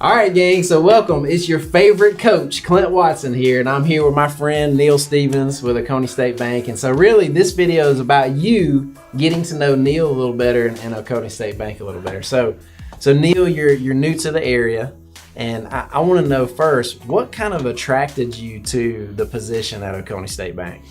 All right, gang, so welcome. It's your favorite coach, Clint Watson here, and I'm here with my friend Neil Stevens with Oconee State Bank. And so really, this video is about you getting to know Neil a little better and Oconee State Bank a little better. So Neil, you're new to the area, and I want to know first, what kind of attracted you to the position at Oconee State Bank?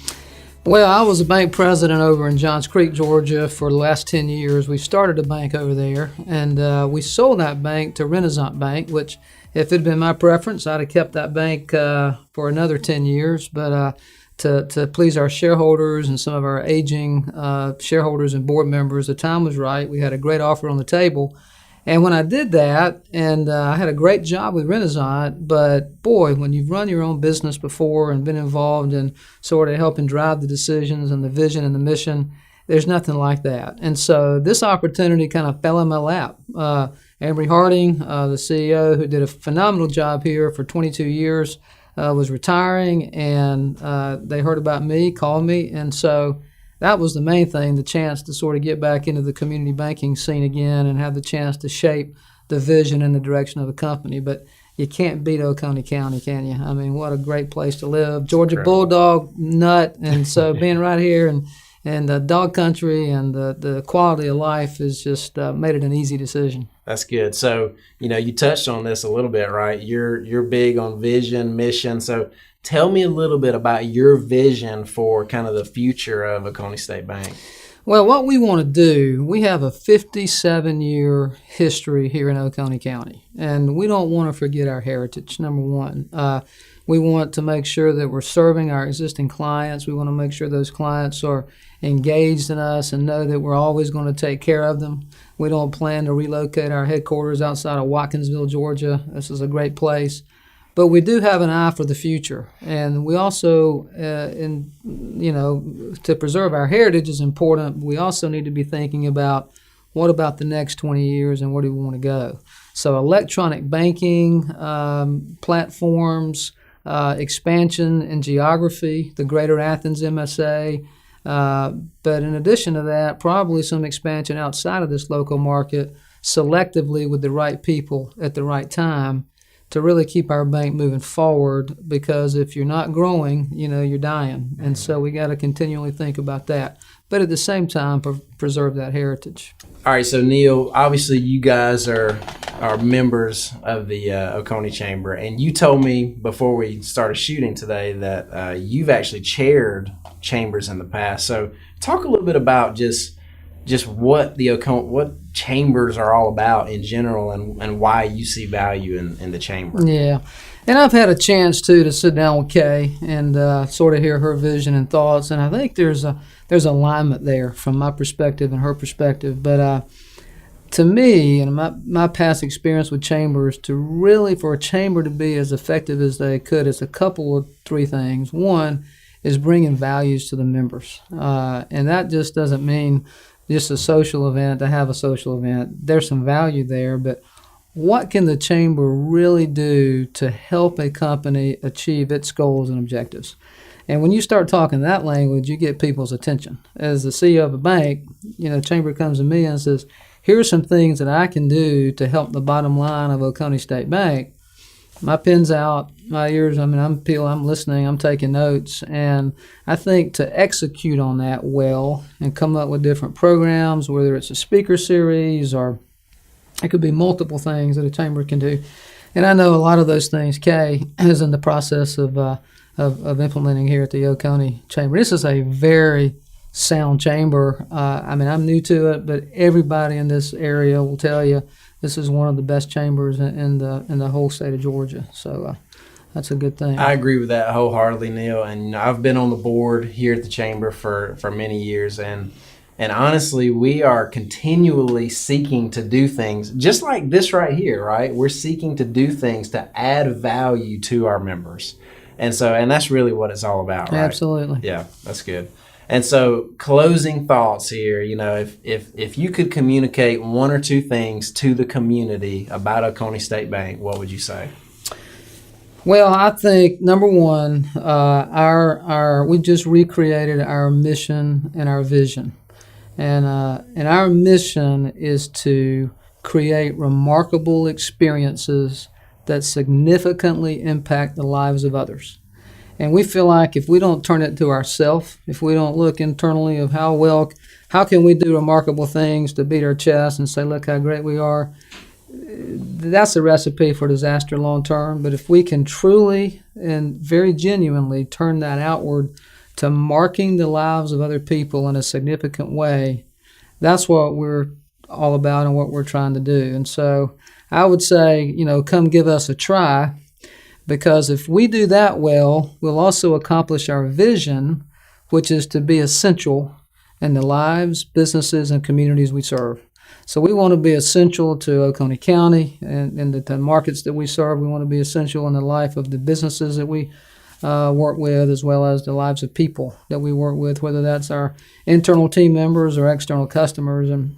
Well, I was a bank president over in Johns Creek, Georgia for the last 10 years. We started a bank over there, and we sold that bank to Renaissance Bank, which if it had been my preference, I'd have kept that bank for another 10 years. But to please our shareholders and some of our aging shareholders and board members, the time was right. We had a great offer on the table. And when I did that, and I had a great job with Renaissance, but boy, when you've run your own business before and been involved in sort of helping drive the decisions and the vision and the mission, there's nothing like that. And so this opportunity kind of fell in my lap. Amory Harding, the CEO, who did a phenomenal job here for 22 years, was retiring, and they heard about me, called me, and so that was the main thing, the chance to sort of get back into the community banking scene again and have the chance to shape the vision and the direction of the company. But you can't beat Oconee County, can you? I mean, what a great place to live. Georgia Bulldog nut, and so being right here and the dog country and the quality of life is just made it an easy decision. That's good. So, you touched on this a little bit, right? You're big on vision, mission. So tell me a little bit about your vision for kind of the future of Oconee State Bank. Well, what we want to do, we have a 57-year history here in Oconee County, and we don't want to forget our heritage, number one. We want to make sure that we're serving our existing clients. We want to make sure those clients are engaged in us and know that we're always going to take care of them. We don't plan to relocate our headquarters outside of Watkinsville, Georgia. This is a great place. But we do have an eye for the future. And we also, to preserve our heritage is important. We also need to be thinking about what about the next 20 years and where do we want to go? So electronic banking, platforms, expansion in geography, the Greater Athens MSA. But in addition to that, probably some expansion outside of this local market selectively with the right people at the right time to really keep our bank moving forward, because if you're not growing, you're dying. And so we got to continually think about that. But at the same time, preserve that heritage. All right, so Neil, obviously you guys are members of the Oconee Chamber, and you told me before we started shooting today that you've actually chaired chambers in the past. So talk a little bit about just what what chambers are all about in general, and why you see value in the chamber. Yeah, and I've had a chance to sit down with Kay and sort of hear her vision and thoughts, and I think there's alignment there from my perspective and her perspective. But to me, and my past experience with chambers, for a chamber to be as effective as they could, it's a couple of three things. One is bringing values to the members, and that just doesn't mean just a social event to have a social event. There's some value there, but what can the chamber really do to help a company achieve its goals and objectives? And when you start talking that language, you get people's attention. As the CEO of a bank, chamber comes to me and says, here are some things that I can do to help the bottom line of Oconee State Bank. My pen's out, my ears, I'm peeling, I'm listening, I'm taking notes. And I think to execute on that well and come up with different programs, whether it's a speaker series or it could be multiple things that a chamber can do. And I know a lot of those things Kay is in the process of implementing here at the Oconee Chamber. This is a very sound chamber. I'm new to it, but everybody in this area will tell you this is one of the best chambers in the whole state of Georgia. So that's a good thing. I agree with that wholeheartedly, Neil. And I've been on the board here at the chamber for many years, and honestly, we are continually seeking to do things just like this right here, right? We're seeking to do things to add value to our members. And that's really what it's all about, right? Absolutely. Yeah, that's good. And so closing thoughts here, if you could communicate one or two things to the community about Oconee State Bank, what would you say? Well, I think number one, we just recreated our mission and our vision. And our mission is to create remarkable experiences that significantly impact the lives of others. And we feel like if we don't turn it to ourselves, if we don't look internally of how can we do remarkable things to beat our chest and say, look how great we are, that's a recipe for disaster long term. But if we can truly and very genuinely turn that outward to marking the lives of other people in a significant way, that's what we're all about and what we're trying to do. And so I would say, come give us a try, because if we do that well, we'll also accomplish our vision, which is to be essential in the lives, businesses, and communities we serve. So we want to be essential to Oconee County and the markets that we serve. We want to be essential in the life of the businesses that we work with, as well as the lives of people that we work with, whether that's our internal team members or external customers. And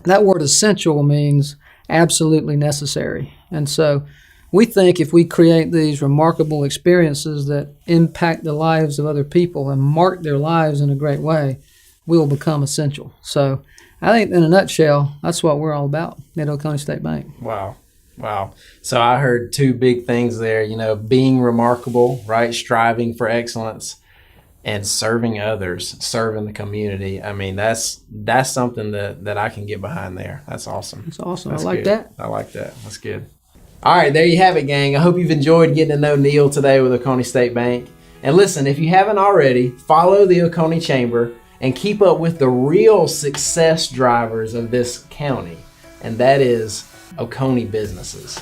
that word essential means absolutely necessary. And so we think if we create these remarkable experiences that impact the lives of other people and mark their lives in a great way, we will become essential. So I think in a nutshell, that's what we're all about at Oconee State Bank. Wow. So I heard two big things there, being remarkable, right? Striving for excellence, and serving others, serving the community. I mean, that's something that I can get behind there. That's awesome. That's awesome. That's I like good. that. I like that. That's good. All right, there you have it, gang. I hope you've enjoyed getting to know Neil today with Oconee State Bank. And listen, if you haven't already, follow the Oconee Chamber and keep up with the real success drivers of this county, and that is Oconee businesses.